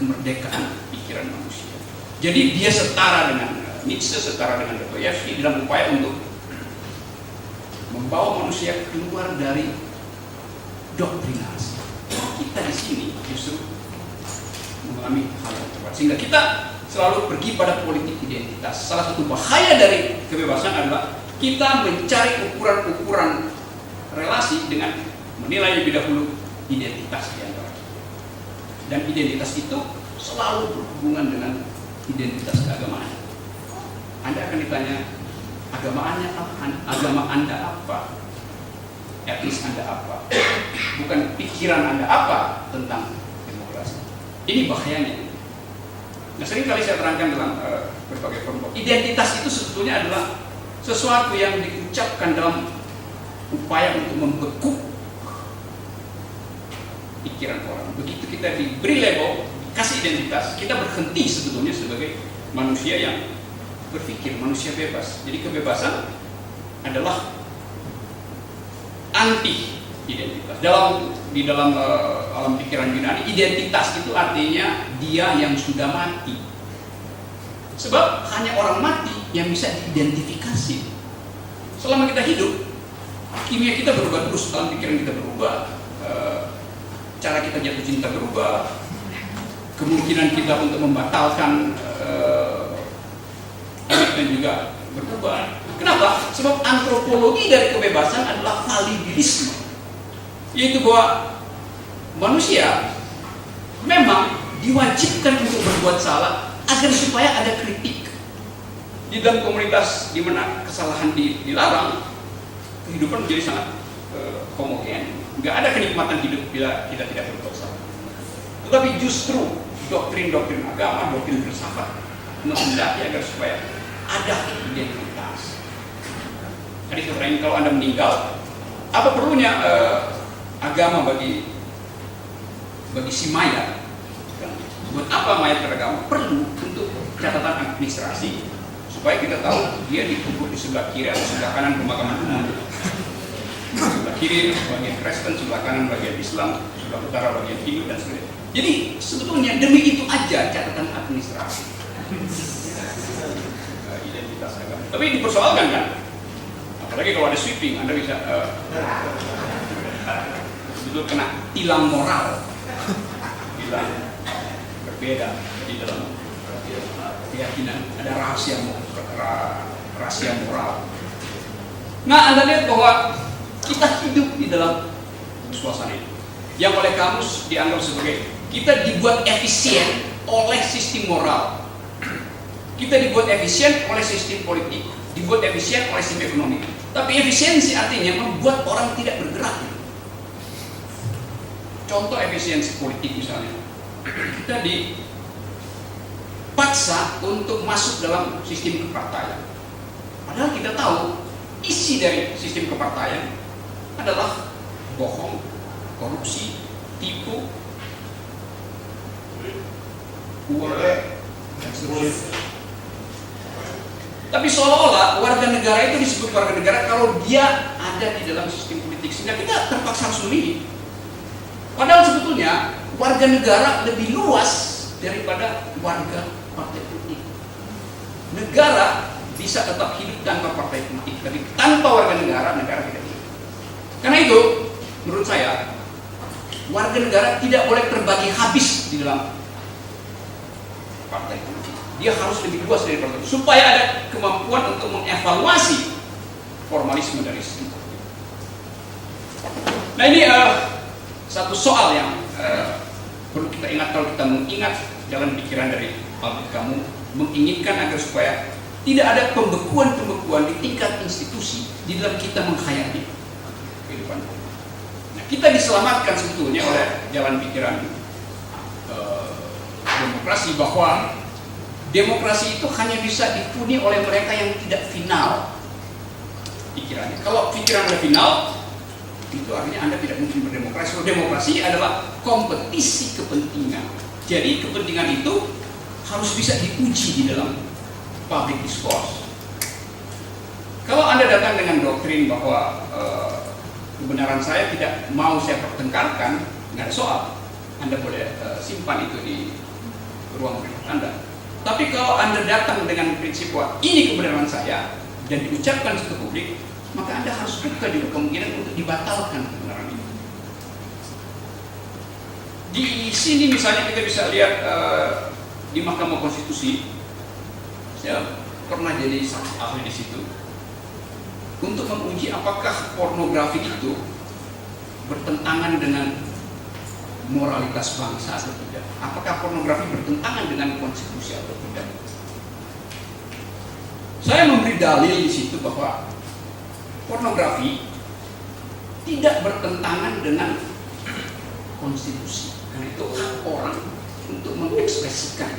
kemerdekaan pikiran manusia. Jadi dia setara dengan Nietzsche, setara dengan Dostoyevsky dalam upaya untuk membawa manusia keluar dari doktrinasi. Kita di sini justru mengalami hal yang tepat, sehingga kita selalu pergi pada politik identitas. Salah satu bahaya dari kebebasan adalah kita mencari ukuran-ukuran relasi dengan menilai lebih dahulu identitas di antara kita. Dan identitas itu selalu berhubungan dengan identitas keagamaan. Anda akan ditanya, agama Anda apa? Etnis Anda apa? Bukan pikiran Anda apa tentang demokrasi. Ini bahayanya. Nah, sering kali saya terangkan dalam berbagai forum. Identitas itu sebetulnya adalah sesuatu yang diucapkan dalam upaya untuk membekuk pikiran orang. Begitu kita diberi label, kasih identitas, kita berhenti sebetulnya sebagai manusia yang berpikir, manusia bebas. Jadi kebebasan adalah anti identitas. Di dalam alam pikiran Yunani, identitas itu artinya dia yang sudah mati. Sebab hanya orang mati yang bisa diidentifikasi. Selama kita hidup, kimia kita berubah terus, alam pikiran kita berubah, cara kita jatuh cinta berubah, kemungkinan kita untuk membatalkan dan juga berubah. Kenapa? Sebab antropologi dari kebebasan adalah validilisme, yaitu bahwa manusia memang diwajibkan untuk berbuat salah agar supaya ada kritik. Di dalam komunitas di mana kesalahan dilarang, kehidupan menjadi sangat homogen. Nggak ada kenikmatan hidup bila kita tidak berbuat salah. Tetapi justru doktrin-doktrin agama, doktrin filsafat menghendaki agar supaya ada identitas. Tadi saya tanya, kalau Anda meninggal, apa perlunya agama bagi si mayat? Buat apa mayat beragama? Perlu untuk catatan administrasi supaya kita tahu dia dikubur di sebelah kiri atau sebelah kanan pemakaman umum. Sebelah kiri bagian Kristen, sebelah kanan bagian Islam, sebelah utara bagian Hindu dan sebagainya. Jadi sebetulnya demi itu aja catatan administrasi. Identitas agama. Tapi dipersoalkan kan? Apalagi kalau ada sweeping, Anda bisa betul kena tilang moral. Tilang berbeda di dalam keyakinan, ada rahasia moral. Nah, Anda lihat bahwa kita hidup di dalam suasana itu yang oleh kamus dianggap sebagai kita dibuat efisien oleh sistem moral, kita dibuat efisien oleh sistem politik, dibuat efisien oleh sistem ekonomi. Tapi efisiensi artinya membuat orang tidak bergerak. Contoh efisiensi politik misalnya, kita dipaksa untuk masuk dalam sistem kepartaian. Padahal kita tahu isi dari sistem kepartaian adalah bohong, korupsi, tipu, uang, dan seterusnya. Tapi seolah-olah warga negara itu disebut warga negara kalau dia ada di dalam sistem politik, sehingga kita terpaksa harus memilih. Padahal sebetulnya warga negara lebih luas daripada warga partai politik. Negara bisa tetap hidup tanpa partai politik, tapi tanpa warga negara, negara tidak hidup. Karena itu, menurut saya, warga negara tidak boleh terbagi habis di dalam partai politik. Dia harus lebih luas dari partai politik, supaya ada kemampuan untuk mengevaluasi formalisme dari sistem politik. Nah, ini satu soal yang perlu kita ingat kalau kita mengingat jalan pikiran dari Albert Camus, menginginkan agar supaya tidak ada pembekuan-pembekuan di tingkat institusi di dalam kita menghayati kehidupan. Nah, kita diselamatkan sebetulnya oleh jalan pikiran demokrasi, bahwa demokrasi itu hanya bisa dihuni oleh mereka yang tidak final pikirannya. Kalau pikiran Anda final, itu artinya Anda tidak mungkin berdemokrasi. So, demokrasi adalah kompetisi kepentingan. Jadi kepentingan itu harus bisa diuji di dalam public discourse. Kalau Anda datang dengan doktrin bahwa kebenaran saya tidak mau saya pertengkarkan, nggak ada soal. Anda boleh simpan itu di ruang privat Anda. Tapi kalau Anda datang dengan prinsip bahwa ini kebenaran saya dan diucapkan ke publik, maka Anda harus buka juga kemungkinan untuk dibatalkan kebenaran itu. Di sini misalnya kita bisa lihat di Mahkamah Konstitusi, saya pernah jadi saksi ahli di situ untuk menguji apakah pornografi itu bertentangan dengan moralitas bangsa atau tidak. Apakah pornografi bertentangan dengan konstitusi atau tidak. Saya memberi dalil di situ bahwa pornografi tidak bertentangan dengan konstitusi. Karena itu hak orang untuk mengekspresikan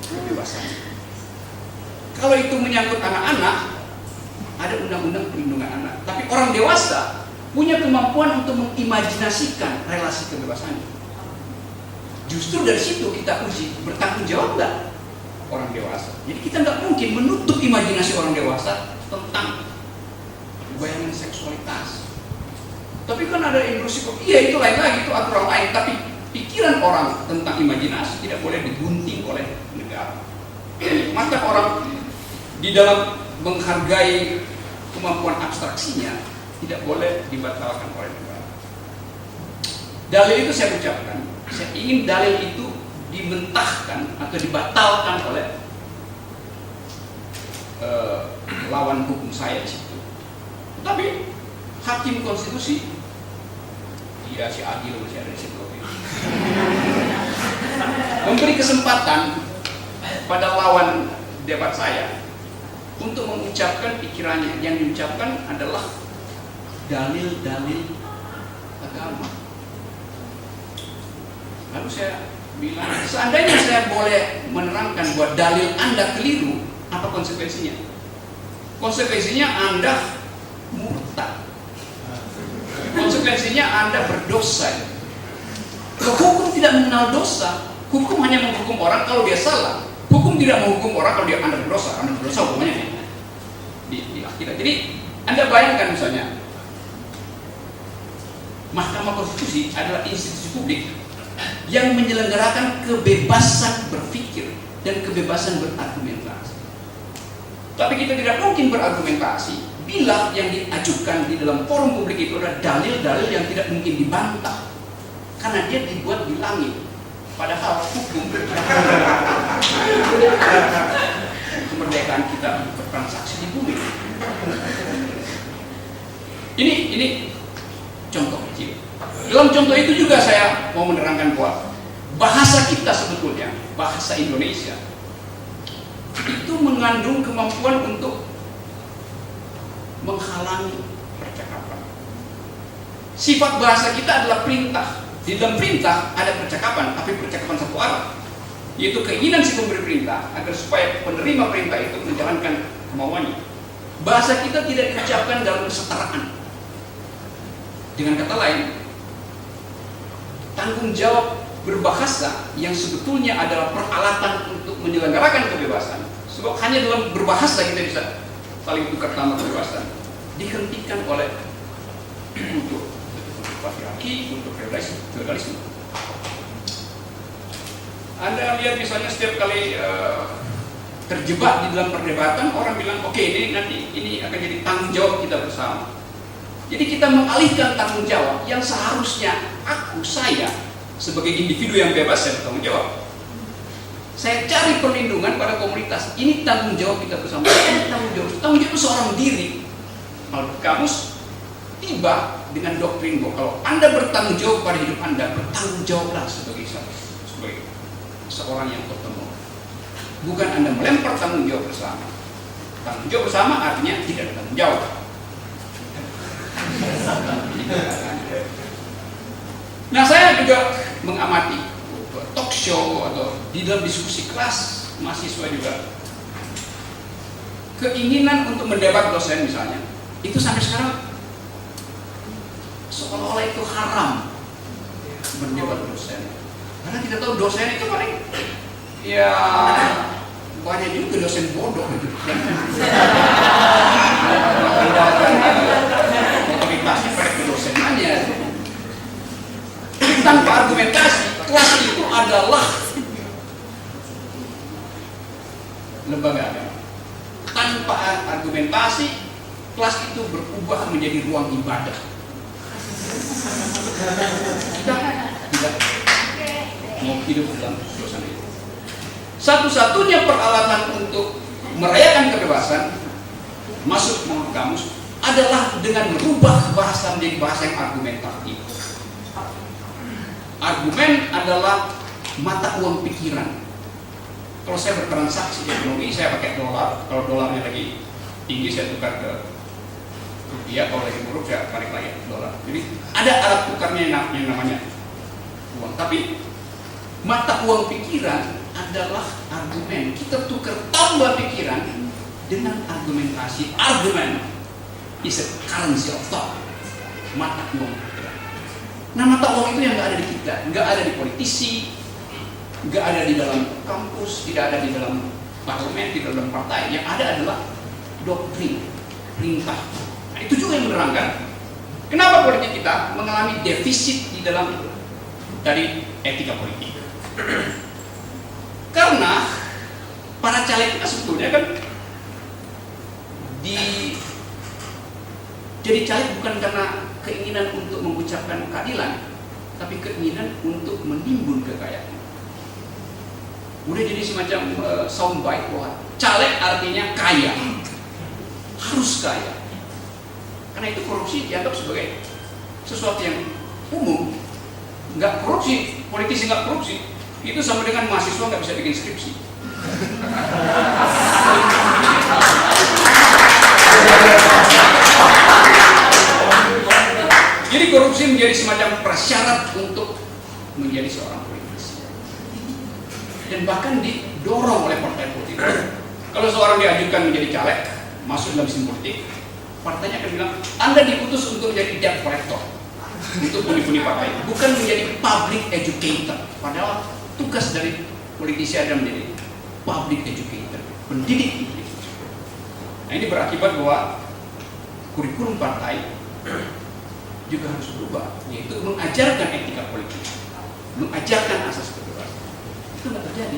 kebebasannya. Kalau itu menyangkut anak-anak, ada undang-undang perlindungan anak. Tapi orang dewasa punya kemampuan untuk mengimajinasikan relasi kebebasannya. Justru dari situ kita uji bertanggung jawab nggak orang dewasa. Jadi kita nggak mungkin menutup imajinasi orang dewasa tentang bayangan seksualitas. Tapi kan ada inklusif, iya itu lain lagi, itu aturan lain. Tapi pikiran orang tentang imajinasi tidak boleh digunting oleh negara. Maka orang di dalam menghargai kemampuan abstraksinya tidak boleh dibatalkan oleh negara. Dalil itu saya ucapkan, saya ingin dalil itu dibentahkan atau dibatalkan oleh lawan hukum saya di situ. Tapi hakim konstitusi, iya si Adil masih ada di situ, memberi kesempatan pada lawan debat saya untuk mengucapkan pikirannya. Yang diucapkan adalah dalil-dalil agama. Lalu saya bilang, seandainya saya boleh menerangkan bahwa dalil Anda keliru, apa konsekuensinya? Konsekuensinya Anda murtad. Konsekuensinya Anda berdosa. Hukum tidak mengenal dosa. Hukum hanya menghukum orang kalau dia salah. Hukum tidak menghukum orang kalau dia Anda berdosa. Anda berdosa hukumannya di akhirat. Jadi Anda bayangkan misalnya, Mahkamah Konstitusi adalah institusi publik yang menyelenggarakan kebebasan berpikir dan kebebasan berargumentasi. Tapi kita tidak mungkin berargumentasi bila yang diajukan di dalam forum publik itu adalah dalil-dalil yang tidak mungkin dibantah, karena dia dibuat di langit. Padahal hukum kemerdekaan kita bertransaksi di bumi. Ini contoh kecil. Dalam contoh itu juga saya mau menerangkan bahwa bahasa kita sebetulnya, bahasa Indonesia, itu mengandung kemampuan untuk menghalangi percakapan. Sifat bahasa kita adalah perintah. Di dalam perintah ada percakapan, tapi percakapan satu arah, yaitu keinginan si pemberi perintah agar supaya penerima perintah itu menjalankan kemauannya. Bahasa kita tidak diucapkan dalam kesetaraan. Dengan kata lain, tanggung jawab berbahasa yang sebetulnya adalah peralatan untuk menyelenggarakan kebebasan. Sebab hanya dalam berbahasa kita bisa saling tukar nama kebebasan. Dihentikan oleh untuk patriarki, untuk feudalisme. Anda lihat misalnya setiap kali terjebak di dalam perdebatan, orang bilang, oke, ini nanti ini akan jadi tanggung jawab kita bersama. Jadi kita mengalihkan tanggung jawab yang seharusnya saya sebagai individu yang bebas, saya bertanggung jawab. Saya cari perlindungan pada komunitas. Ini tanggung jawab kita bersama. Ini tanggung jawab seorang diri. Albert Camus tiba dengan doktrin bahwa kalau Anda bertanggung jawab pada hidup Anda, bertanggung jawablah sebagai seorang yang bertemu. Bukan Anda melempar tanggung jawab bersama. Tanggung jawab bersama artinya tidak ada tanggung jawab. Nah, saya juga mengamati talk show atau di dalam diskusi kelas mahasiswa juga, keinginan untuk mendebat dosen misalnya, itu sampai sekarang seolah-olah itu haram mendebat dosen. Karena kita tahu dosen itu paling ya banyak juga dosen bodoh gitu. Otoritasnya pada kedosenannya. Tanpa argumentasi, kelas itu adalah lembaga agama. Tanpa argumentasi, kelas itu berubah menjadi ruang ibadah. Kita tidak mau hidup dalam suasana itu. Satu-satunya peralatan untuk merayakan kebebasan masuk menurut kamus adalah dengan merubah bahasa menjadi bahasa yang argumentatif. Argumen adalah mata uang pikiran. Kalau saya bertransaksi ekonomi, saya pakai dolar. Kalau dolarnya lagi tinggi, saya tukar ke rupiah. Kalau lagi buruk, saya balik lagi ke dolar. Jadi ada alat tukarnya yang namanya uang. Tapi mata uang pikiran adalah argumen. Kita tukar tambah pikiran dengan argumentasi. Argumen is a currency of thought. Mata uang pikiran. Nah, mata uang itu yang nggak ada di kita, nggak ada di politisi, nggak ada di dalam kampus, tidak ada di dalam parlemen, tidak dalam partai. Yang ada adalah doktrin, perintah. Nah, itu juga yang menerangkan kenapa politik kita mengalami defisit di dalam dari etika politik. Karena para caleg kita sebetulnya kan jadi caleg bukan karena keinginan untuk mengucapkan keadilan, tapi keinginan untuk menimbun kekayaan. Udah jadi semacam soundbite bahwa caleg artinya kaya, harus kaya. Karena itu korupsi dianggap sebagai sesuatu yang umum. Nggak korupsi, politisi nggak korupsi, itu sama dengan mahasiswa nggak bisa bikin skripsi. Jadi korupsi menjadi semacam prasyarat untuk menjadi seorang politisi. Dan bahkan didorong oleh partai politik. Kalau seorang diajukan menjadi caleg, masuk dalam mesin politik, partainya akan bilang, Anda diutus untuk menjadi debt collector, untuk pundi-pundi partai, bukan menjadi public educator. Padahal tugas dari politisi adalah menjadi public educator, pendidik. Nah, ini berakibat bahwa kurikulum partai juga harus berubah, yaitu mengajarkan etika politik, mengajarkan asas kebebasan. Itu nggak terjadi.